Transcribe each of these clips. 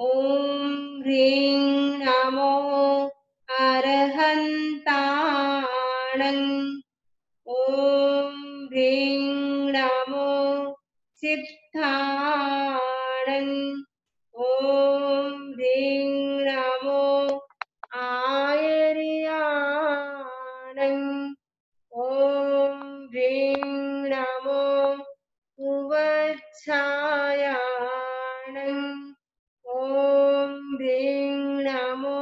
ओम ह्रीं नमो अरहन्ताणं। ओम ह्रीं नमो सिद्धाणं। ओम ह्रीं नमो आयर्याणं। ओम ह्रीं नमो उवच्छायाणं। ओम ह्रीं नमो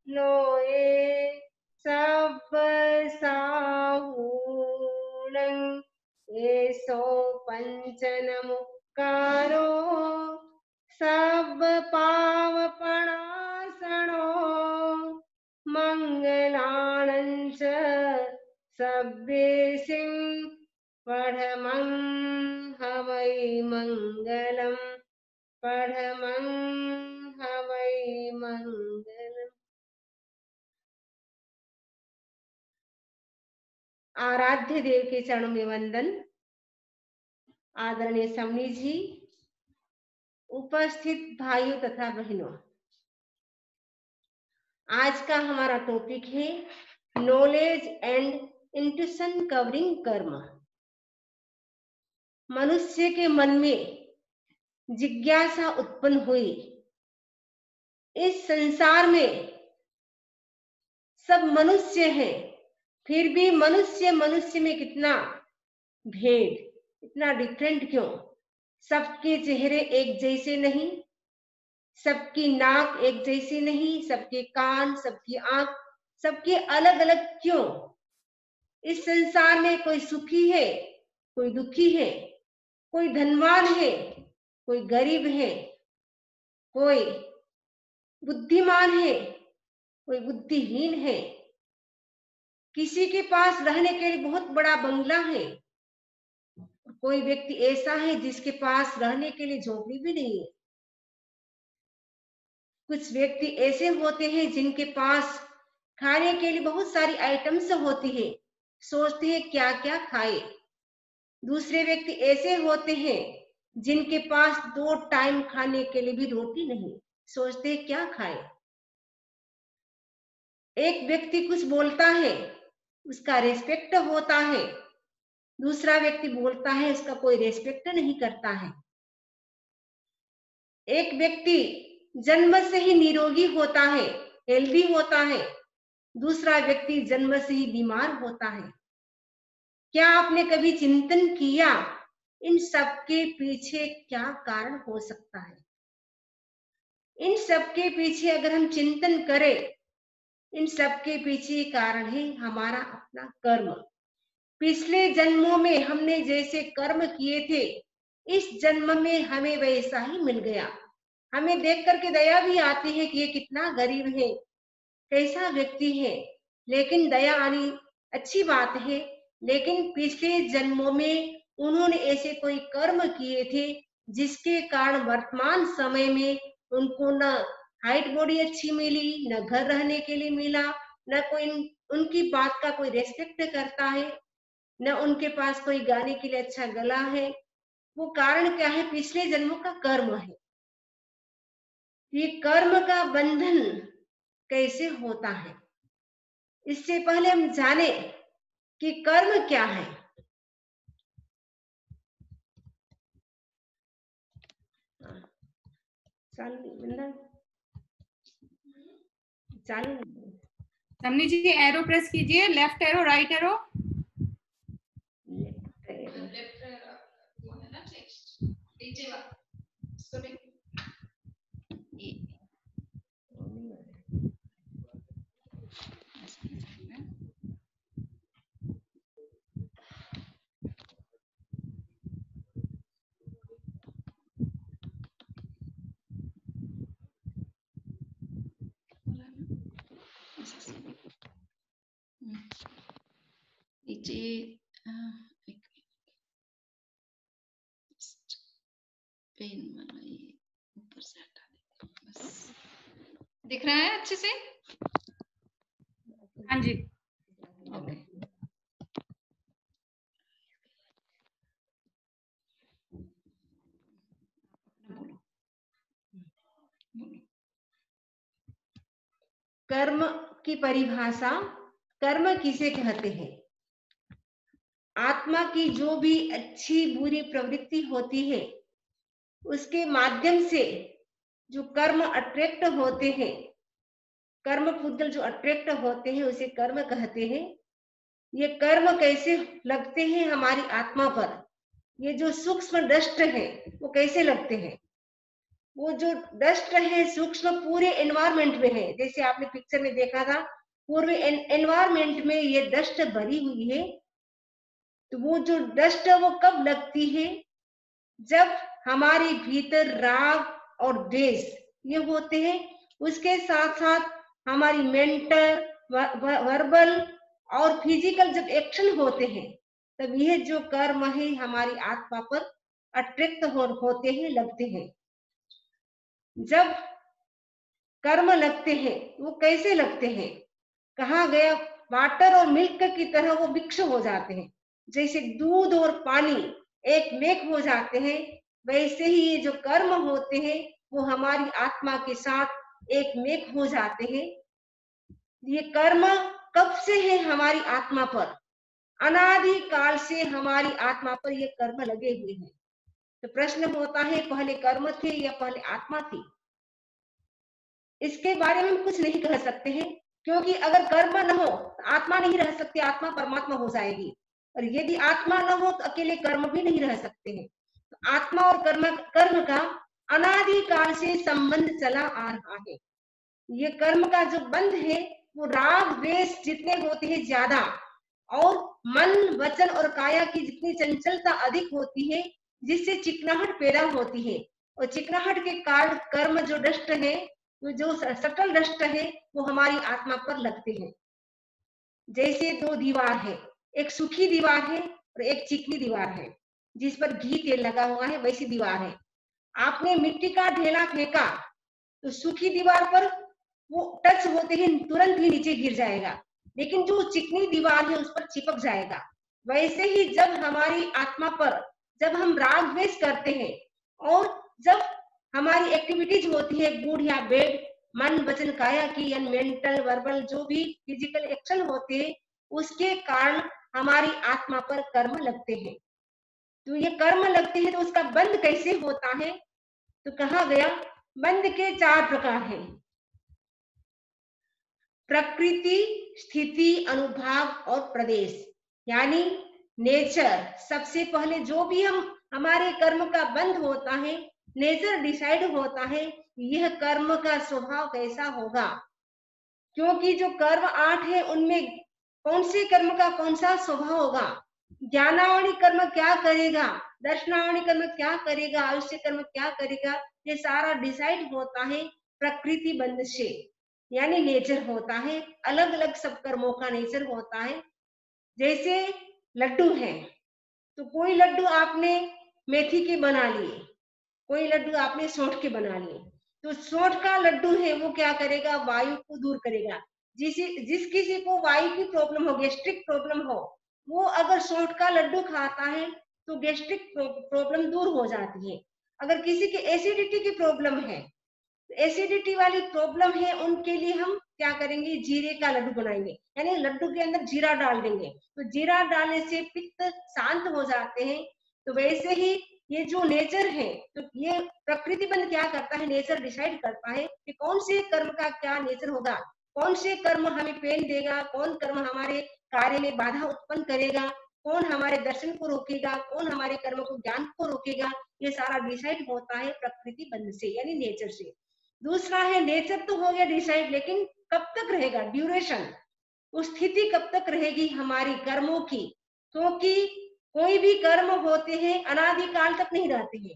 लोये सब्बसाहूणं। एषो पञ्चनमुक्कारो सब्बपावपणासनो। मङ्गलानं च सब्बेसिं पढमं हवै मङ्गलम्। पढमं हवै मंगलम्। आराध्य देव के चरणों में वंदन। आदरणीय समनी जी, उपस्थित भाइयों तथा बहनों, आज का हमारा टॉपिक है नॉलेज एंड इंट्यूशन कवरिंग कर्म। मनुष्य के मन में जिज्ञासा उत्पन्न हुई, इस संसार में सब मनुष्य हैं, फिर भी मनुष्य में कितना भेद, इतना डिफरेंट क्यों? सबके चेहरे एक जैसे नहीं, सबकी नाक एक जैसी नहीं, सबके कान, सबकी आंख, सबके अलग अलग क्यों? इस संसार में कोई सुखी है, कोई दुखी है, कोई धनवान है, कोई गरीब है, कोई बुद्धिमान है, कोई बुद्धिहीन है। किसी के पास रहने के लिए बहुत बड़ा बंगला है, कोई व्यक्ति ऐसा है जिसके पास रहने के लिए झोपड़ी भी नहीं है। कुछ व्यक्ति ऐसे होते हैं जिनके पास खाने के लिए बहुत सारी आइटम्स होती है, सोचते हैं क्या क्या खाए। दूसरे व्यक्ति ऐसे होते हैं जिनके पास 2 टाइम खाने के लिए भी रोटी नहीं, सोचते हैं क्या खाए। एक व्यक्ति कुछ बोलता है, उसका रेस्पेक्ट होता है, दूसरा व्यक्ति बोलता है, उसका कोई रेस्पेक्ट नहीं करता है। एक व्यक्ति जन्म से ही निरोगी होता है, हेल्दी होता है, दूसरा व्यक्ति जन्म से ही बीमार होता है। क्या आपने कभी चिंतन किया इन सबके पीछे क्या कारण हो सकता है? इन सबके पीछे अगर हम चिंतन करें, इन सबके पीछे कारण है हमारा अपना कर्म। पिछले जन्मों में हमने जैसे कर्म किए थे, इस जन्म में हमें वैसा ही मिल गया। हमें देख करके दया भी आती है कि ये कितना गरीब है, कैसा व्यक्ति है, लेकिन दया आनी अच्छी बात है। लेकिन पिछले जन्मों में उन्होंने ऐसे कोई कर्म किए थे जिसके कारण वर्तमान समय में उनको न हाइट बॉडी अच्छी मिली, न घर रहने के लिए मिला, न कोई उनकी बात का कोई रेस्पेक्ट करता है, न उनके पास कोई गाने के लिए अच्छा गला है। वो कारण क्या है? पिछले जन्मों का कर्म है। ये कर्म का बंधन कैसे होता है, इससे पहले हम जाने कि कर्म क्या है। चालू समनी जी एरो प्रेस कीजिए, लेफ्ट एरो, राइट एरो। नीचे पेन वाला ये ऊपर से हटा दे, बस दिख रहा है अच्छे से? हाँ जी, ओके। बोलो। कर्म की परिभाषा, कर्म किसे कहते हैं? आत्मा की जो भी अच्छी बुरी प्रवृत्ति होती है उसके माध्यम से जो कर्म अट्रैक्ट होते हैं, कर्म पुद्गल जो अट्रैक्ट होते हैं उसे कर्म कहते हैं। ये कर्म कैसे लगते हैं हमारी आत्मा पर? ये जो सूक्ष्म डस्ट है वो कैसे लगते हैं? वो जो डस्ट है सूक्ष्म पूरे एनवायरमेंट में है, जैसे आपने पिक्चर में देखा था पूरे एनवायरमेंट में ये डस्ट भरी हुई है। तो वो जो डस्ट वो कब लगती है? जब हमारे भीतर राग और द्वेष ये होते हैं, उसके साथ साथ हमारी मेंटल, वर्बल और फिजिकल जब एक्शन होते हैं, तब यह जो कर्म है हमारी आत्मा पर अट्रैक्ट होते हैं, लगते हैं। जब कर्म लगते हैं वो कैसे लगते हैं? कहा गया वाटर और मिल्क की तरह वो मिक्स हो जाते हैं, जैसे दूध और पानी एक मेक हो जाते हैं, वैसे ही ये जो कर्म होते हैं वो हमारी आत्मा के साथ एक मेक हो जाते हैं। ये कर्म कब से है हमारी आत्मा पर? अनादि काल से हमारी आत्मा पर ये कर्म लगे हुए हैं। तो प्रश्न होता है पहले कर्म थे या पहले आत्मा थी? इसके बारे में हम कुछ नहीं कह सकते हैं, क्योंकि अगर कर्म न हो तो आत्मा नहीं रह सकती, आत्मा परमात्मा हो जाएगी। और यदि आत्मा न हो तो अकेले कर्म भी नहीं रह सकते हैं। तो आत्मा और कर्म का अनादि काल से संबंध चला आ रहा है। ये कर्म का जो बंध है वो राग द्वेष जितने होते हैं ज्यादा, और मन वचन और काया की जितनी चंचलता अधिक होती है, जिससे चिकनाहट पैदा होती है। और चिकनाहट के कारण कर्म जो डस्ट है, जो सटल डस्ट है, वो हमारी आत्मा पर लगते हैं। जैसे दो दीवार है, एक सूखी दीवार है और एक चिकनी दीवार है जिस पर घी तेल लगा हुआ है, वैसी दीवार है। आपने मिट्टी का ढेला फेंका तो सूखी दीवार पर वो टच होते ही तुरंत ही नीचे गिर जाएगा, लेकिन जो चिकनी दीवार है उस पर चिपक जाएगा। वैसे ही जब हमारी आत्मा पर जब हम राग द्वेष करते हैं और जब हमारी एक्टिविटीज होती है गुड या बैड, मन वचन काया की या मेंटल वर्बल जो भी फिजिकल एक्शन होते हैं, उसके कारण हमारी आत्मा पर कर्म लगते हैं। तो ये कर्म लगते हैं तो उसका बंध कैसे होता है? तो कहा गया बंध के 4 प्रकार हैं। प्रकृति, स्थिति, अनुभाव और प्रदेश, यानी नेचर। सबसे पहले जो भी हमारे कर्म का बंध होता है, नेचर डिसाइड होता है यह कर्म का स्वभाव कैसा होगा। क्योंकि जो कर्म 8 है उनमें कौन से कर्म का कौन सा स्वभाव होगा, ज्ञानावणी कर्म क्या करेगा, दर्शनावणी कर्म क्या करेगा, आयुष्य कर्म क्या करेगा, ये सारा डिसाइड होता है प्रकृति बंध से, यानी नेचर होता है। अलग अलग सब कर्मों का नेचर होता है। जैसे लड्डू है तो कोई लड्डू आपने मेथी के बना लिए, कोई लड्डू आपने सौंठ के बना लिए। तो सौंठ का लड्डू है वो क्या करेगा, वायु को दूर करेगा। जिस किसी को वायु की प्रॉब्लम हो, गैस्ट्रिक प्रॉब्लम हो, वो अगर सौंठ का लड्डू खाता है तो गैस्ट्रिक प्रॉब्लम दूर हो जाती है। अगर किसी की एसिडिटी की प्रॉब्लम है, एसिडिटी वाली प्रॉब्लम है, उनके लिए हम क्या करेंगे, जीरे का लड्डू बनाएंगे, यानी लड्डू के अंदर जीरा डाल देंगे। तो जीरा डालने से पित्त शांत हो जाते हैं। तो वैसे ही ये जो नेचर है, तो ये प्रकृति बंध क्या करता है, नेचर डिसाइड करता है कि कौन से कर्म का क्या नेचर होगा, कौन से कर्म हमें पेन देगा, कौन कर्म हमारे कार्य में बाधा उत्पन्न करेगा, कौन हमारे दर्शन को रोकेगा, कौन हमारे कर्म को ज्ञान को रोकेगा। ये सारा डिसाइड होता है प्रकृति बंध से, यानी नेचर से। दूसरा है नेचर तो हो गया डिसाइड, लेकिन कब तक रहेगा, ड्यूरेशन, वो स्थिति कब तक रहेगी हमारी कर्मों की। क्योंकि कोई भी कर्म होते हैं अनादिकाल तक नहीं रहते हैं।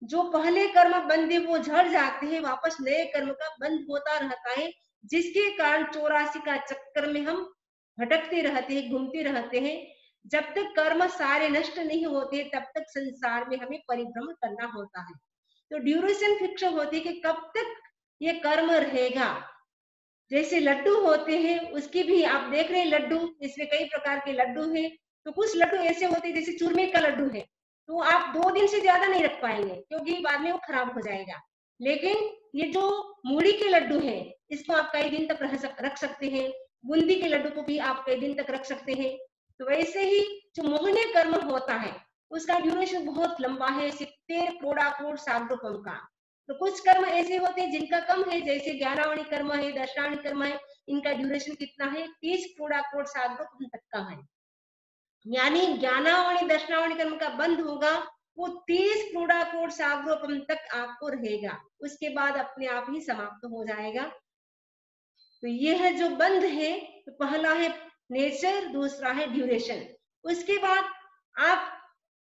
जो पहले कर्म बंधे वो झड़ जाते हैं, वापस नए कर्म का बंध होता रहता है, जिसके कारण 84 का चक्कर में हम भटकते रहते हैं, घूमते रहते हैं। जब तक कर्म सारे नष्ट नहीं होते तब तक संसार में हमें परिभ्रमण करना होता है। तो ड्यूरेशन फिक्स होती है कि कब तक ये कर्म रहेगा। जैसे लड्डू होते हैं, उसकी भी आप देख रहे हैं लड्डू, इसमें कई प्रकार के लड्डू हैं। तो कुछ लड्डू ऐसे होते हैं जैसे चूरमे का लड्डू है, तो आप 2 दिन से ज्यादा नहीं रख पाएंगे क्योंकि बाद में वो खराब हो जाएगा। लेकिन ये जो मूली के लड्डू हैं, इसको आप कई दिन तक रख सकते हैं। बूंदी के लड्डू को भी आप कई दिन तक रख सकते हैं। तो वैसे ही जो मोहनीय कर्म होता है, उसका ड्यूरेशन बहुत लंबा है, 70 क्रोडाकोट सागरोपम का। तो कुछ कर्म ऐसे होते हैं जिनका कम है, जैसे ज्ञानावणी कर्म है, दर्शनावणी कर्म है, इनका ड्यूरेशन कितना है, 30 क्रोडाकोट सागरोपम तक का है। यानी ज्ञानावणी दर्शनावणी कर्म का बंद होगा, वो 30 क्रोडाकोट सागरोपम तक आपको रहेगा, उसके बाद अपने आप ही समाप्त हो जाएगा। तो यह जो बंध है, तो पहला है नेचर, दूसरा है ड्यूरेशन। उसके बाद आप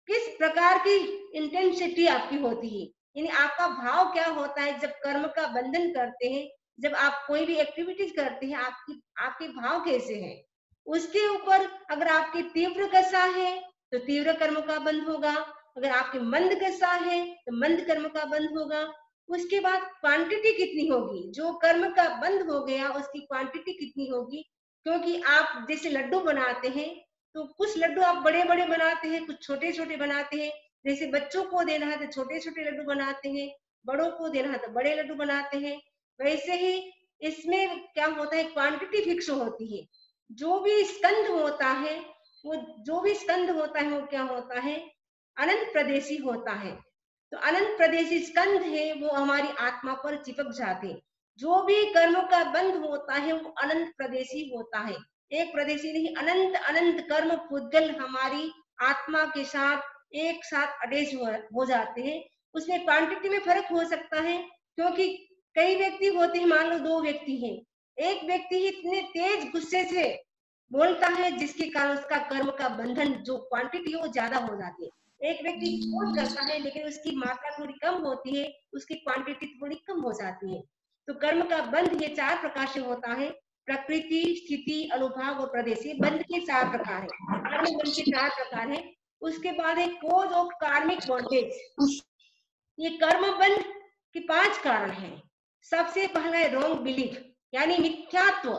किस प्रकार की इंटेंसिटी आपकी होती है, यानी आपका भाव क्या होता है जब कर्म का बंधन करते हैं, जब आप कोई भी एक्टिविटीज करते हैं, आपके भाव कैसे हैं, उसके ऊपर। अगर आपकी तीव्र कसा है तो तीव्र कर्म का बंध होगा, अगर आपके मंद कसा है तो मंद कर्म का बंध होगा। उसके बाद क्वांटिटी कितनी होगी, जो कर्म का बंद हो गया उसकी क्वांटिटी कितनी होगी, क्योंकि आप जैसे लड्डू बनाते हैं, तो कुछ लड्डू आप बड़े बड़े बनाते हैं, कुछ छोटे छोटे बनाते हैं। जैसे बच्चों को देना है तो छोटे छोटे लड्डू बनाते हैं, बड़ों को देना है तो बड़े लड्डू बनाते हैं। वैसे ही इसमें क्या होता है, क्वांटिटी फिक्स होती है। जो भी स्कंद होता है, वो जो भी स्कंद होता है वो क्या होता है, अनंत प्रदेशी होता है। तो अनंत प्रदेशी स्कंद है, वो हमारी आत्मा पर चिपक जाते हैं। जो भी कर्म का बंध होता है वो अनंत प्रदेशी होता है, एक प्रदेशी नहीं, अनंत अनंत कर्म पुद्गल हमारी आत्मा के साथ एक साथ अटैच हो जाते हैं। उसमें क्वांटिटी में फर्क हो सकता है, क्योंकि कई व्यक्ति होते हैं, मान लो 2 व्यक्ति हैं, एक व्यक्ति इतने तेज गुस्से से बोलता है जिसके कारण उसका कर्म का बंधन जो क्वांटिटी है वो ज्यादा हो जाती है। एक व्यक्ति क्रोध करता है लेकिन उसकी मात्रा थोड़ी कम होती है, उसकी क्वांटिटी थोड़ी कम हो जाती है। तो कर्म का बंध ये 4 प्रकार से होता है, प्रकृति, स्थिति, अनुभाव और प्रदेशी। बंध के 4 प्रकार है, कर्म बंध के 4 प्रकार है। उसके बाद है कोज ऑफ कार्मिक बॉन्डेज। ये कर्म बंध के 5 कारण हैं। सबसे पहला है रॉन्ग बिलीफ, यानी मिथ्यात्व।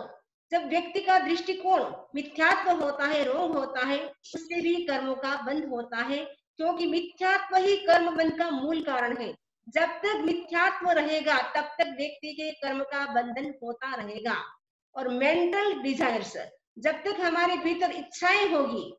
जब व्यक्ति का दृष्टिकोण मिथ्यात्व होता है, रोग होता है, उससे भी कर्मों का बंध होता है, क्योंकि मिथ्यात्व ही कर्म बंध का मूल कारण है। जब तक मिथ्यात्व रहेगा तब तक व्यक्ति के कर्म का बंधन होता रहेगा। और मेंटल डिजायर्स, जब तक हमारे भीतर इच्छाएं होगी,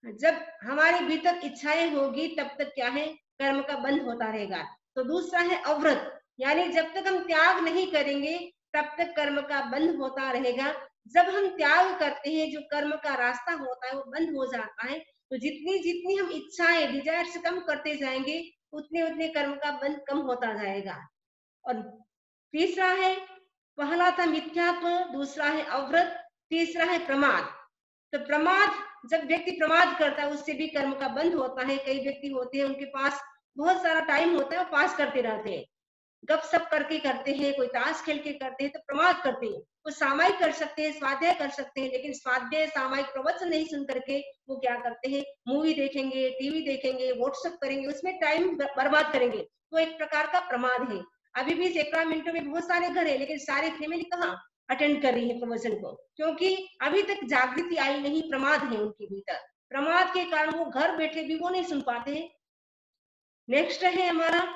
जब हमारे भीतर इच्छाएं होगी तब तक क्या है, कर्म का बंध होता रहेगा। तो दूसरा है अव्रत, यानी जब तक हम त्याग नहीं करेंगे तब तक कर्म का बंध होता रहेगा। जब हम त्याग करते हैं, जो कर्म का रास्ता होता है वो बंद हो जाता है। तो जितनी जितनी हम इच्छाएं डिजायर से कम करते जाएंगे, उतने उतने कर्म का बंध कम होता जाएगा। और तीसरा है, पहला था मिथ्यात्व, दूसरा है अव्रत, तीसरा है प्रमाद। तो प्रमाद, जब व्यक्ति प्रमाद करता है उससे भी कर्म का बंध होता है। कई व्यक्ति होते हैं उनके पास बहुत सारा टाइम होता है, वो पास करते रहते हैं, गप सप करके करते हैं, कोई ताश खेल के करते हैं, तो प्रमाद करते हैं। वो सामायिक कर सकते हैं, स्वाध्याय कर सकते हैं, लेकिन स्वाध्याय सामायिक प्रवचन नहीं सुन करके वो क्या करते हैं, मूवी देखेंगे, टीवी देखेंगे, व्हाट्सएप करेंगे, उसमें टाइम बर्बाद करेंगे। तो एक प्रकार का प्रमाद है। अभी भी सैकरामेंटो में बहुत सारे घर है, लेकिन सारी फैमिली कहाँ अटेंड कर रही है प्रवचन को, क्योंकि अभी तक जागृति आई नहीं, प्रमाद है उनके भीतर। प्रमाद के कारण वो घर बैठे भी वो नहीं सुन पाते हैं। नेक्स्ट है हमारा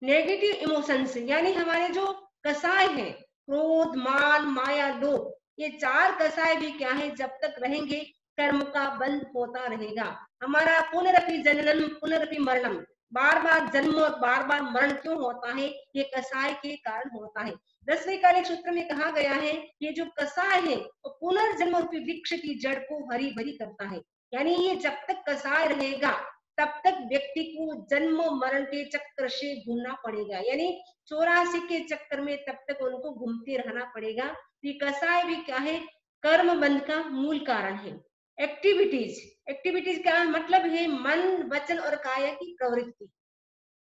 नेगेटिव इमोशंस, यानी हमारे जो कसाय हैं, क्रोध, मान, माया, लोभ, ये 4 कसाय भी क्या है, जब तक रहेंगे कर्म का बंध होता रहेगा। हमारा पुनरपि जननम पुनरपि मरणम, बार बार जन्म और बार बार मरण क्यों होता है, ये कसाय के कारण होता है। 10वें कालिक सूत्र में कहा गया है, ये जो कसाय है वो पुनर्जन्म रूपी वृक्ष की जड़ को हरी भरी करता है। यानी ये जब तक कसाय रहेगा तब तक व्यक्ति को जन्म मरण के चक्कर से घूमना पड़ेगा, यानी 84 के चक्कर में तब तक उनको घूमते रहना पड़ेगा। ये कसाय भी क्या है, कर्म बंध का मूल कारण है। एक्टिविटीज, एक्टिविटीज का मतलब है मन, वचन और काया की प्रवृत्ति।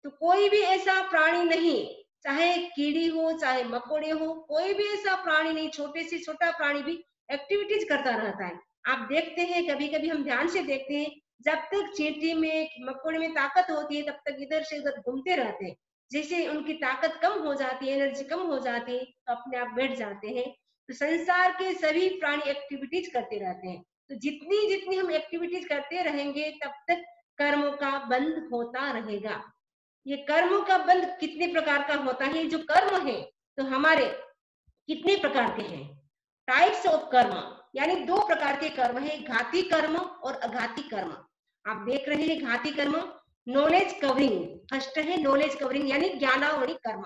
तो कोई भी ऐसा प्राणी नहीं, चाहे कीड़ी हो चाहे मकोड़े हो, कोई भी ऐसा प्राणी नहीं, छोटे से छोटा प्राणी भी एक्टिविटीज करता रहता है। आप देखते हैं, कभी कभी हम ध्यान से देखते हैं, जब तक चींटी में मकोड़े में ताकत होती है तब तक इधर से उधर घूमते रहते हैं। जैसे उनकी ताकत कम हो जाती है, एनर्जी कम हो जाती है, तो अपने आप बैठ जाते हैं। तो संसार के सभी प्राणी एक्टिविटीज करते रहते हैं। तो जितनी जितनी हम एक्टिविटीज करते रहेंगे तब तक कर्म का बंध होता रहेगा। ये कर्मों का बंध कितने प्रकार का होता है? जो कर्म है तो हमारे कितने प्रकार के हैं? टाइप्स ऑफ कर्म, यानी 2 प्रकार के कर्म है, घाती कर्म और अघाती कर्म। आप देख रहे हैं घाती कर्म, नॉलेज कवरिंग। फर्स्ट है नॉलेज कवरिंग यानी ज्ञानावली कर्म।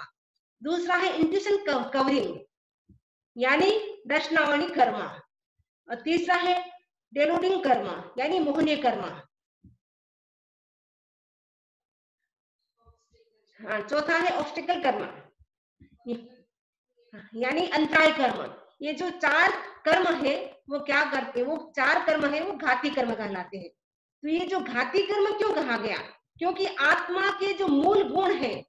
दूसरा है इंट्यूशन कवरिंग यानी दर्शनावली कर्म। और तीसरा है डेलोडिंग कर्म यानी मोहनीय कर्म। हाँ, चौथा है ऑब्स्टिकल कर्म यानी अंतराय कर्म। ये जो 4 कर्म है वो क्या करते हैं? वो 4 कर्म है वो घाती कर्म कहलाते हैं। तो ये जो घाती कर्म क्यों कहा गया? क्योंकि आत्मा के जो मूल गुण है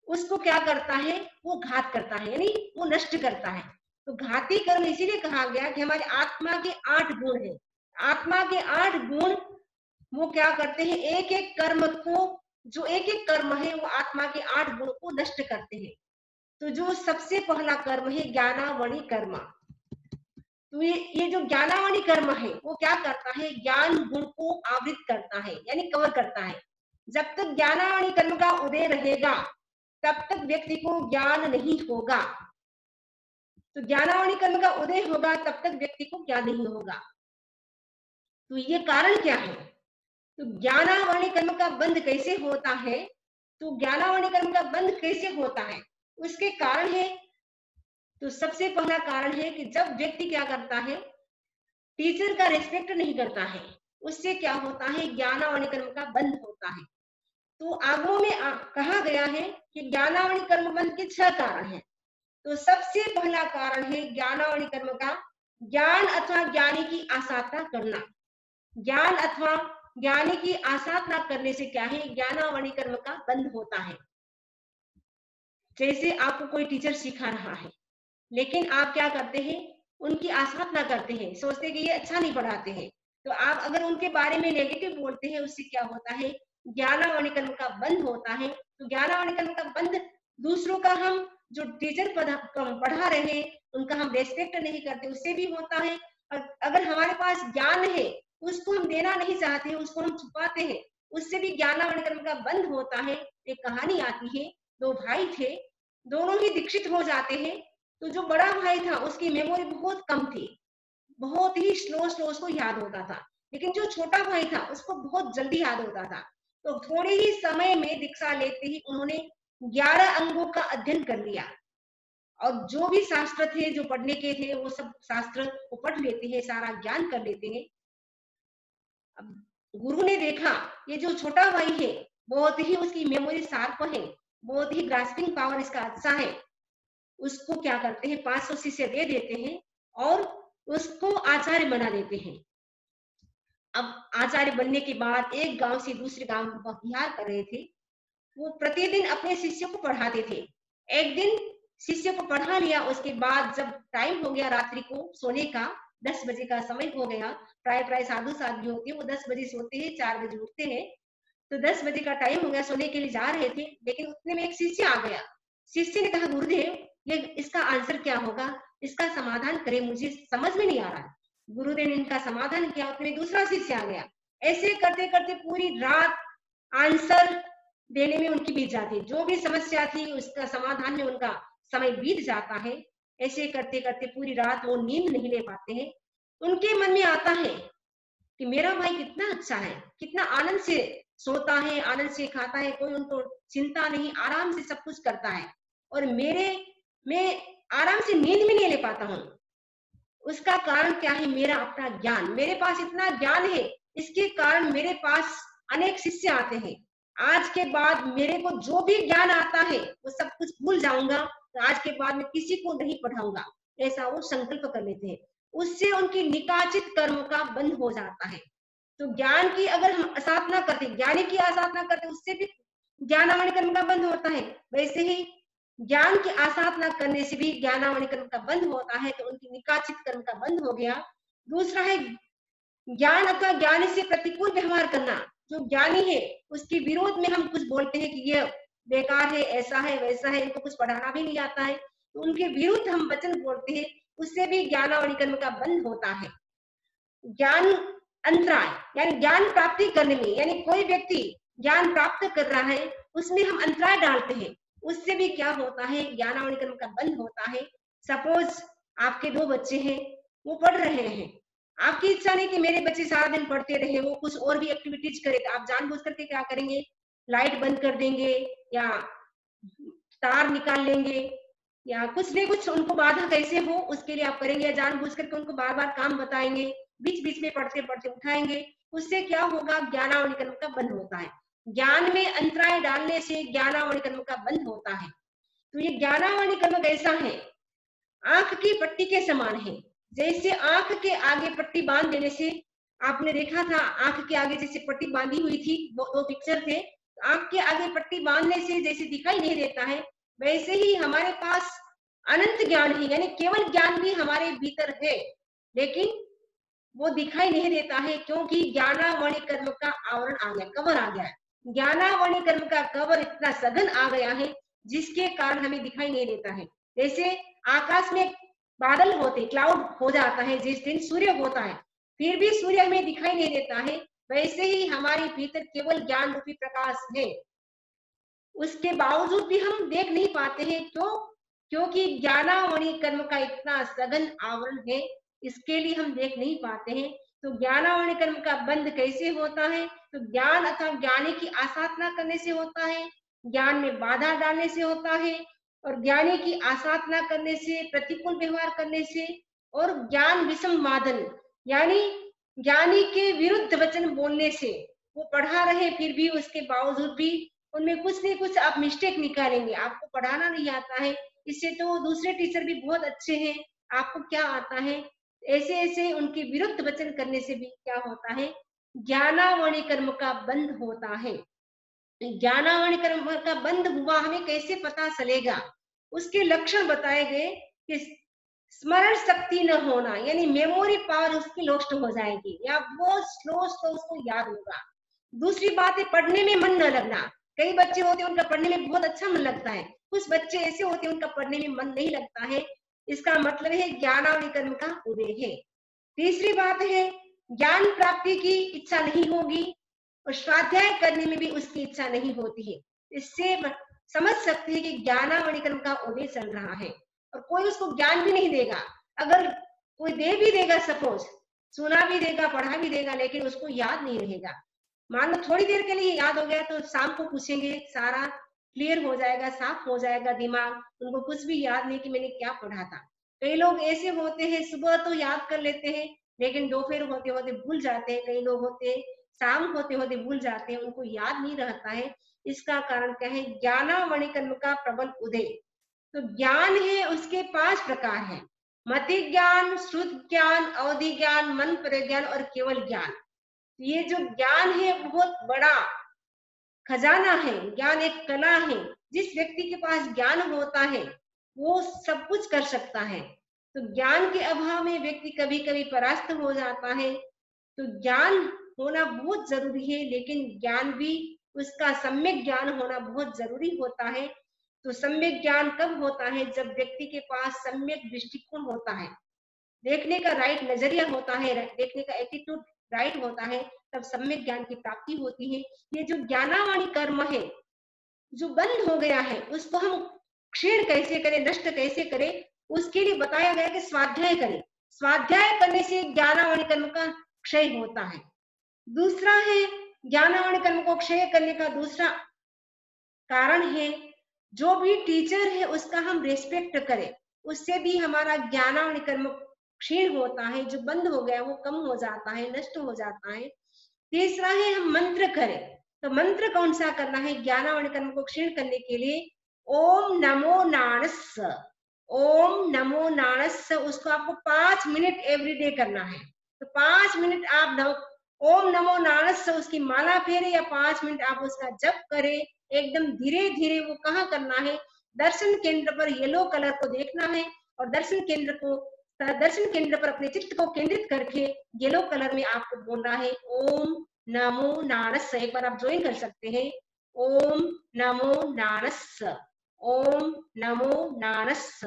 उसको क्या करता है? वो घात करता है, यानी वो नष्ट करता है। तो घाती कर्म इसीलिए कहा गया कि हमारी आत्मा के 8 गुण है। आत्मा के 8 गुण वो क्या करते हैं? एक एक कर्म को, जो एक एक कर्म है वो आत्मा के 8 गुण को नष्ट करते हैं। तो जो सबसे पहला कर्म है ज्ञानावली कर्म। तो ये जो ज्ञानावली कर्म है वो क्या करता है? ज्ञान गुण को आवृत करता है यानी कवर करता है। जब तक ज्ञानावली कर्म का उदय रहेगा तब तक व्यक्ति को ज्ञान नहीं होगा। तो ज्ञानावली कर्म का उदय होगा तब तक व्यक्ति को ज्ञान नहीं होगा। तो ये कारण क्या है? तो ज्ञानावली कर्म का बंध कैसे होता है? तो ज्ञानावली कर्म का बंध कैसे होता है उसके कारण है। तो सबसे पहला कारण है कि जब व्यक्ति क्या करता है? टीचर का रिस्पेक्ट नहीं करता है, उससे क्या होता है? ज्ञानावली कर्म का बंध होता है। तो आगमों में कहा गया है कि ज्ञानावली कर्म बंध के 6 कारण हैं। तो सबसे पहला कारण है ज्ञानावली कर्म का ज्ञान अथवा ज्ञानी की आसाधना करना। ज्ञान अथवा ज्ञानी की आसाधना करने से क्या है? ज्ञानावली कर्म का बंध होता है। जैसे आपको कोई टीचर सिखा रहा है लेकिन आप क्या करते हैं? उनकी आसाधना करते हैं, सोचते हैं कि ये अच्छा नहीं पढ़ाते हैं। तो आप अगर उनके बारे में नेगेटिव बोलते हैं उससे क्या होता है? ज्ञानावली कर्म का बंध होता है। तो ज्ञानावली कर्म का बंध, दूसरों का हम जो टीचर पढ़ा रहे हैं उनका हम रेस्पेक्ट नहीं करते उससे भी होता है। और अगर हमारे पास ज्ञान है उसको हम देना नहीं चाहते, उसको हम छुपाते हैं, उससे भी ज्ञानावली कर्म का बंध होता है। एक कहानी आती है, 2 भाई थे, दोनों ही दीक्षित हो जाते हैं। तो जो बड़ा भाई था उसकी मेमोरी बहुत कम थी, बहुत ही स्लो स्लो उसको याद होता था। लेकिन जो छोटा भाई था उसको बहुत जल्दी याद होता था। तो थोड़े ही समय में दीक्षा लेते ही उन्होंने 11 अंगों का अध्ययन कर लिया। और जो भी शास्त्र थे जो पढ़ने के थे वो सब शास्त्र को पढ़ लेते हैं, सारा ज्ञान कर लेते हैं। अब गुरु ने देखा ये जो छोटा भाई है बहुत ही उसकी मेमोरी शार्प है, बहुत ही ग्रास्पिंग पावर इसका अच्छा है। उसको क्या करते हैं? 500 शिष्य दे देते हैं और उसको आचार्य बना देते हैं। अब आचार्य बनने के बाद एक गांव से दूसरे गांव विहार कर रहे थे। वो प्रतिदिन अपने शिष्य को पढ़ाते थे। एक दिन शिष्य को पढ़ा लिया, उसके बाद जब टाइम हो गया रात्रि को सोने का, 10 बजे का समय हो गया। प्राय प्राय साधु साध्वी होते हैं वो 10 बजे सोते हैं, 4 बजे उठते हैं। तो 10 बजे का टाइम हो गया, सोने के लिए जा रहे थे, लेकिन उतने में एक शिष्य आ गया। शिष्य ने कहा, गुरुदेव ये इसका आंसर क्या होगा? इसका समाधान करें, मुझे समझ में नहीं आ रहा। गुरुदेव ने इनका समाधान किया, उतने में दूसरा शिष्य आ गया। ऐसे करते करते पूरी रात आंसर देने में उनकी बीत जाती, जो भी समस्या थी उसका समाधान में उनका समय बीत जाता है। ऐसे करते करते पूरी रात वो नींद नहीं ले पाते हैं। उनके मन में आता है कि मेरा भाई कितना अच्छा है, कितना आनंद से सोता है, आनंद से खाता है, कोई उनको चिंता नहीं, आराम से सब कुछ करता है। और मैं आराम से नींद भी नहीं ले पाता हूँ। उसका कारण क्या है? मेरा अपना ज्ञान, मेरे पास इतना ज्ञान है, इसके कारण मेरे पास अनेक शिष्य आते हैं। आज के बाद मेरे को जो भी ज्ञान आता है वो सब कुछ भूल जाऊंगा, तो आज के बाद मैं किसी को नहीं पढ़ाऊंगा, ऐसा वो संकल्प कर लेते हैं। उससे उनकी निकाचित कर्म का बंध हो जाता है। तो ज्ञान की अगर हम आसाधना करते, ज्ञानी की आसाधना करते, उससे भी ज्ञानावली कर्म का बंध होता है। वैसे ही ज्ञान की आसाधना करने से भी ज्ञानावली कर्म का बंध होता है, तो उनकी निकाचित कर्म का बंध हो गया। दूसरा है ज्ञान अथवा ज्ञानी से प्रतिकूल व्यवहार करना। जो ज्ञानी है उसके विरोध में हम कुछ बोलते हैं कि ये बेकार है, ऐसा है, वैसा है, इनको कुछ पढ़ाना भी नहीं आता है, तो उनके विरुद्ध हम वचन बोलते हैं, उससे भी ज्ञानावली कर्म का बंध होता है। ज्ञान अंतराय यानी ज्ञान प्राप्ति करने में, यानी कोई व्यक्ति ज्ञान प्राप्त कर रहा है उसमें हम अंतराय डालते हैं, उससे भी क्या होता है, ज्ञानावरण कर्म का बंध होता है। सपोज आपके 2 बच्चे हैं, वो पढ़ रहे हैं, आपकी इच्छा नहीं कि मेरे बच्चे सारा दिन पढ़ते रहे, वो कुछ और भी एक्टिविटीज करे, तो आप जानबूझ करके क्या करेंगे, लाइट बंद कर देंगे या तार निकाल लेंगे या कुछ न कुछ उनको बाधा कैसे हो उसके लिए आप करेंगे, या जानबूझ करके उनको बार बार काम बताएंगे, बीच बीच में पढ़ते पढ़ते उठाएंगे। उससे क्या होगा, ज्ञानावरण कर्म का बंध होता है। ज्ञान में अंतराय डालने से ज्ञानावरण कर्म का बंध होता है। तो ये ज्ञानावरण कर्म कैसा है, आंख की पट्टी के समान है। जैसे आंख के आगे पट्टी बांध देने से, आपने देखा था आंख के आगे जैसे पट्टी बांधी हुई थी, दो पिक्चर थे, आंख के आगे पट्टी बांधने से जैसे दिखाई नहीं देता है, वैसे ही हमारे पास अनंत ज्ञान है, यानी केवल ज्ञान भी हमारे भीतर है, लेकिन वो दिखाई नहीं देता है, क्योंकि ज्ञानावरण कर्म का आवरण आ गया, कवर आ गया है। ज्ञानावरण कर्म का कवर इतना सघन आ गया है, जिसके कारण हमें दिखाई नहीं देता है। जैसे आकाश में बादल होते, क्लाउड हो जाता है जिस दिन सूर्य होता है, फिर भी सूर्य हमें दिखाई नहीं देता है, वैसे ही हमारे भीतर केवल ज्ञान रूपी प्रकाश है, उसके बावजूद भी हम देख नहीं पाते हैं। क्यों? क्योंकि ज्ञानावरण कर्म का इतना सघन आवरण है, इसके लिए हम देख नहीं पाते हैं। तो ज्ञानावरण कर्म का बंध कैसे होता है, तो ज्ञान अथवा ज्ञानी की आसाधना करने से होता है, ज्ञान में बाधा डालने से होता है, और ज्ञानी की आसाधना करने से, प्रतिकूल व्यवहार करने से, और ज्ञान विषम वादन, यानी ज्ञानी के विरुद्ध वचन बोलने से। वो पढ़ा रहे फिर भी उसके बावजूद भी उनमें कुछ नहीं कुछ आप मिस्टेक निकालेंगे, आपको पढ़ाना नहीं आता है, इससे तो दूसरे टीचर भी बहुत अच्छे हैं, आपको क्या आता है, ऐसे ऐसे उनके विरुद्ध वचन करने से भी क्या होता है, ज्ञानावरण कर्म का बंध होता है। ज्ञानावरण कर्म का बंध हुआ हमें कैसे पता चलेगा, उसके लक्षण बताए गए कि स्मरण शक्ति न होना, यानी मेमोरी पावर उसकी लॉस्ट हो जाएगी, या वो स्लो स्लो उसको याद होगा। दूसरी बात है, पढ़ने में मन न लगना। कई बच्चे होते हैं उनका पढ़ने में बहुत अच्छा मन लगता है, कुछ बच्चे ऐसे होते हैं उनका पढ़ने में मन नहीं लगता है, इसका मतलब है ज्ञानावरण कर्म का उदय है। तीसरी बात है, ज्ञान प्राप्ति की इच्छा नहीं होगी, और स्वाध्याय करने में भी उसकी इच्छा नहीं होती है। इससे समझ सकते हैं कि ज्ञानावरण कर्म का उदय चल रहा है, और कोई उसको ज्ञान भी नहीं देगा। अगर कोई दे भी देगा, सपोज सुना भी देगा, पढ़ा भी देगा, लेकिन उसको याद नहीं रहेगा। मान लो थोड़ी देर के लिए याद हो गया, तो शाम को पूछेंगे, सारा क्लियर हो जाएगा, साफ हो जाएगा दिमाग, उनको कुछ भी याद नहीं कि मैंने क्या पढ़ा था। कई लोग ऐसे होते हैं, सुबह तो याद कर लेते हैं, लेकिन दोपहर होते होते भूल जाते हैं। कई लोग होते हैं शाम होते होते भूल जाते हैं, उनको याद नहीं रहता है। इसका कारण क्या है, ज्ञानावरण कर्म का प्रबल उदय। तो ज्ञान है उसके 5 प्रकार हैं, मति ज्ञान, श्रुत ज्ञान, अवधि ज्ञान, मन प्रज्ञान और केवल ज्ञान। ये जो ज्ञान है बहुत बड़ा खजाना है, ज्ञान एक कला है। जिस व्यक्ति के पास ज्ञान होता है वो सब कुछ कर सकता है। तो ज्ञान के अभाव में व्यक्ति कभी कभी परास्त हो जाता है। तो ज्ञान होना बहुत जरूरी है, लेकिन ज्ञान भी उसका सम्यक ज्ञान होना बहुत जरूरी होता है। तो सम्यक ज्ञान कब होता है, जब व्यक्ति के पास सम्यक दृष्टिकोण होता है, देखने का राइट नजरिया होता है, देखने का एटीट्यूड राइट होता है, तब सम्यक ज्ञान की प्राप्ति होती है। ये जो ज्ञानावरण कर्म है जो बंद हो गया है, उसको हम क्षीण कैसे करें, नष्ट कैसे करें, उसके लिए बताया गया कि स्वाध्याय करें। स्वाध्याय करने से ज्ञानावरण कर्म का क्षय होता है। दूसरा है, ज्ञानावरण कर्म को क्षय करने का दूसरा कारण है, जो भी टीचर है उसका हम रेस्पेक्ट करें, उससे भी हमारा ज्ञानावरण कर्म क्षीण होता है, जो बंद हो गया वो कम हो जाता है, नष्ट हो जाता है। तीसरा है, हम मंत्र करें। तो मंत्र कौन सा करना है ज्ञानावरण कर्म को क्षीण करने के लिए, ओम नमो नाणस्स, ओम नमो नाणस्स, उसको आपको 5 मिनट एवरीडे करना है। तो 5 मिनट आप ओम नमो नाणस्स उसकी माला फेरे, या 5 मिनट आप उसका जप करें, एकदम धीरे धीरे। वो कहाँ करना है, दर्शन केंद्र पर येलो कलर को देखना है, और दर्शन केंद्र पर अपने चित्त को केंद्रित करके येलो कलर में आपको बोलना है ओम नमो नाणस्स। एक बार आप ज्वाइन कर सकते हैं, ओम नमो नाणस्स, ओम नमो नाणस्स,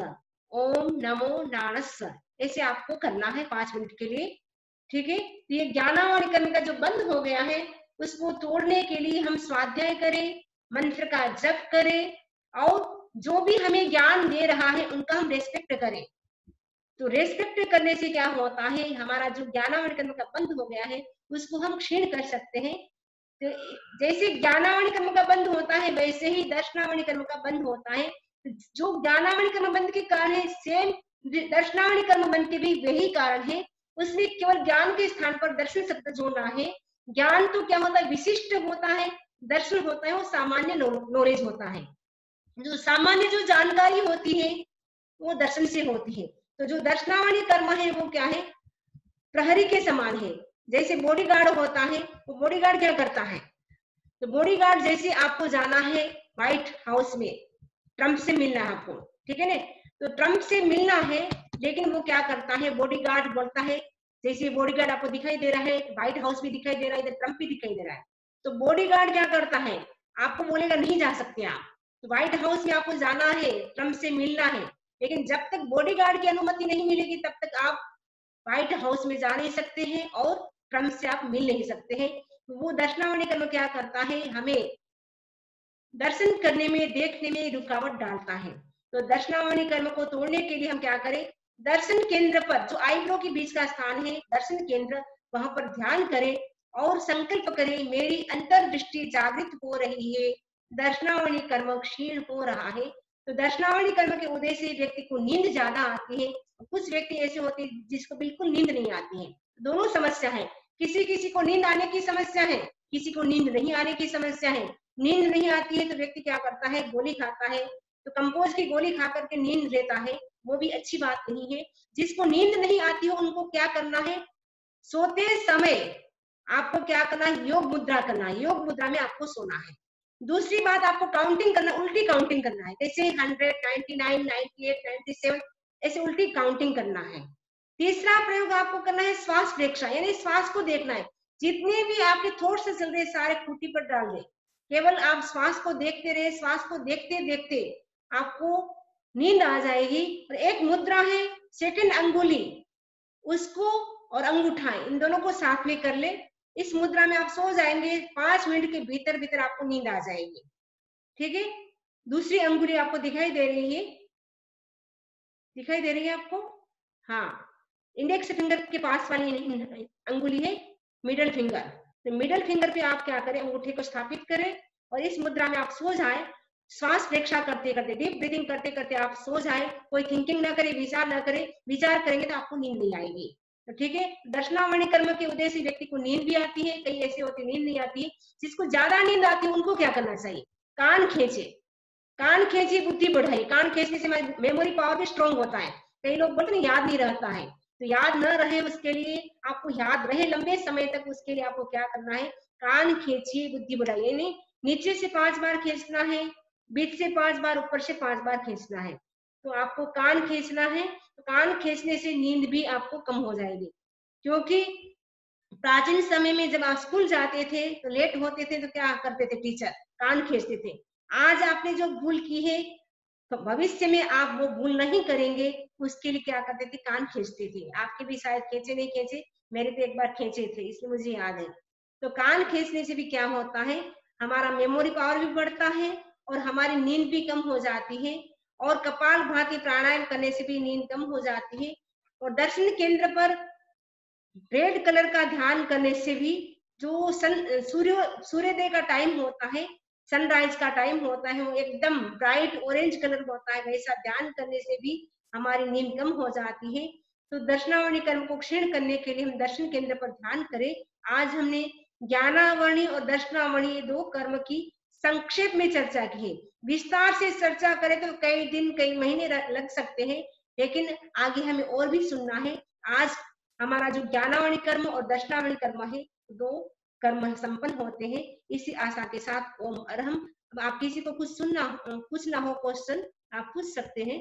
ओम नमो नाणस्स। ऐसे आपको करना है 5 मिनट के लिए, ठीक है। तो ये ज्ञानावरण कर्म का जो बंद हो गया है उसको तोड़ने के लिए हम स्वाध्याय करें, मंत्र का जप करें और जो भी हमें ज्ञान दे रहा है उनका हम रेस्पेक्ट करें। तो रेस्पेक्ट करने से क्या होता है, हमारा जो ज्ञानावरण कर्म का बंध हो गया है उसको हम क्षीण कर सकते हैं। तो जैसे ज्ञानावरण कर्म का बंध होता है वैसे ही दर्शनावरण कर्म का बंध होता है। जो ज्ञानावरण कर्म बंध के कारण है सेम दर्शनावरण कर्म बंध के भी वही कारण है। उसमें केवल ज्ञान के स्थान पर दर्शन शब्द जोड़ना है। ज्ञान तो क्या होता है, विशिष्ट होता है। दर्शन होता है वो सामान्य नॉलेज होता है। जो सामान्य जो जानकारी होती है वो दर्शन से होती है। तो जो दर्शनावली कर्म है वो क्या है, प्रहरी के समान है। जैसे बॉडीगार्ड होता है, तो बॉडीगार्ड क्या करता है, तो बॉडीगार्ड जैसे आपको जाना है व्हाइट हाउस में, ट्रम्प से मिलना है आपको, ठीक है ना, तो ट्रम्प से मिलना है, लेकिन वो क्या करता है, बॉडीगार्ड बोलता है, जैसे बॉडीगार्ड आपको दिखाई दे रहा है, व्हाइट हाउस भी दिखाई दे रहा है, इधर ट्रम्प भी दिखाई दे रहा है, तो बॉडीगार्ड क्या करता है, आपको बोलेगा नहीं जा सकते आप, तो व्हाइट हाउस में आपको जाना है, ट्रम्प से मिलना है, लेकिन जब तक बॉडीगार्ड की अनुमति नहीं मिलेगी तब तक आप व्हाइट हाउस में जा नहीं सकते हैं और ट्रम्प से आप मिल नहीं सकते हैं। वो दर्शनावली कर्म क्या करता है, हमें दर्शन करने में, देखने में रुकावट डालता है। तो दर्शनावली कर्म को तोड़ने के लिए हम क्या करें, दर्शन केंद्र पर जो आईब्रो के बीच का स्थान है दर्शन केंद्र, वहां पर ध्यान करें और संकल्प करें मेरी अंतर्दृष्टि जागृत हो रही है, दर्शनावली कर्म क्षीण हो रहा है। तो दर्शनावली कर्म के उदय से व्यक्ति को नींद ज्यादा आती है, कुछ व्यक्ति ऐसे होते हैं जिसको बिल्कुल नींद नहीं आती है। दोनों समस्या है, किसी किसी को नींद आने की समस्या है, किसी को नींद नहीं आने की समस्या है। नींद नहीं आती है तो व्यक्ति क्या करता है, गोली खाता है, तो कंपोज की गोली खा करके नींद लेता है, वो भी अच्छी बात नहीं है। जिसको नींद नहीं आती हो उनको क्या करना है, सोते समय आपको क्या करना है, योग मुद्रा करना है, योग मुद्रा में आपको सोना है। दूसरी बात, आपको काउंटिंग करना, उल्टी काउंटिंग करना है, जैसे 100, 99, 98, 97 ऐसे उल्टी काउंटिंग करना है। तीसरा प्रयोग आपको करना है श्वास प्रेक्षा, यानी श्वास को देखना है, जितने भी आपके थॉट्स से चल रहे सारे खूंटी पर डाल दे, केवल आप श्वास को देखते रहे, श्वास को देखते देखते आपको नींद आ जाएगी। और एक मुद्रा है सेकंड अंगुली, उसको और अंगूठा इन दोनों को साथ में कर ले, इस मुद्रा में आप सो जाएंगे, 5 मिनट के भीतर भीतर आपको नींद आ जाएगी, ठीक है। दूसरी अंगुली आपको दिखाई दे रही है, दिखाई दे रही है आपको, हाँ, इंडेक्स फिंगर के पास वाली अंगुली है मिडल फिंगर। तो मिडल फिंगर पे आप क्या करें, अंगूठे को स्थापित करें और इस मुद्रा में आप सो जाए, श्वास प्रेक्षा करते करते, डीप ब्रीदिंग करते करते आप सो जाए, कोई थिंकिंग ना करे, विचार ना करे, विचार करेंगे तो आपको नींद नहीं आएगी। तो ठीक है, दर्शनावली कर्म के उदय से व्यक्ति को नींद भी आती है, कई ऐसे होते नींद नहीं आती है। जिसको ज्यादा नींद आती है उनको क्या करना चाहिए, कान खींचे, कान खींची बुद्धि बढ़ाई, कान खींचने से मेमोरी पावर भी स्ट्रांग होता है। कई लोग बोलते हैं याद नहीं रहता है, तो याद न रहे उसके लिए, आपको याद रहे लंबे समय तक, उसके लिए आपको क्या करना है, कान खींचिए बुद्धि बढ़ाई, यानी नीचे से 5 बार खींचना है, बीच से 5 बार, ऊपर से 5 बार खींचना है। तो आपको कान खींचना है, तो कान खींचने से नींद भी आपको कम हो जाएगी। क्योंकि प्राचीन समय में जब आप स्कूल जाते थे तो लेट होते थे तो क्या करते थे टीचर, कान खींचते थे। आज आपने जो भूल की है तो भविष्य में आप वो भूल नहीं करेंगे, उसके लिए क्या करते थे, कान खींचते थे। आपके भी शायद खींचे नहीं खींचे, मेरे तो एक बार खींचे थे, इसलिए मुझे याद है। तो कान खींचने से भी क्या होता है, हमारा मेमोरी पावर भी बढ़ता है और हमारी नींद भी कम हो जाती है। और कपालभाति प्राणायाम करने से भी नींद कम हो जाती है। और दर्शन केंद्र पर रेड कलर का ध्यान करने से भी, जो सूर्योदय का टाइम होता है, सनराइज का टाइम होता है, वो एकदम ब्राइट ऑरेंज कलर होता है, वैसा ध्यान करने से भी हमारी नींद कम हो जाती है। तो दर्शनावली कर्म को क्षीण करने के लिए हम दर्शन केंद्र पर ध्यान करें। आज हमने ज्ञानावली और दर्शनावली, ये 2 कर्म की संक्षेप में चर्चा की है। विस्तार से चर्चा करें तो कई दिन कई महीने लग सकते हैं, लेकिन आगे हमें और भी सुनना है। आज हमारा जो ज्ञानावली कर्म और दर्शनावली कर्म है, 2 कर्म संपन्न होते हैं। इसी आशा के साथ ओम अरहम। अब आप किसी को कुछ पूछना हो क्वेश्चन, आप पूछ सकते हैं।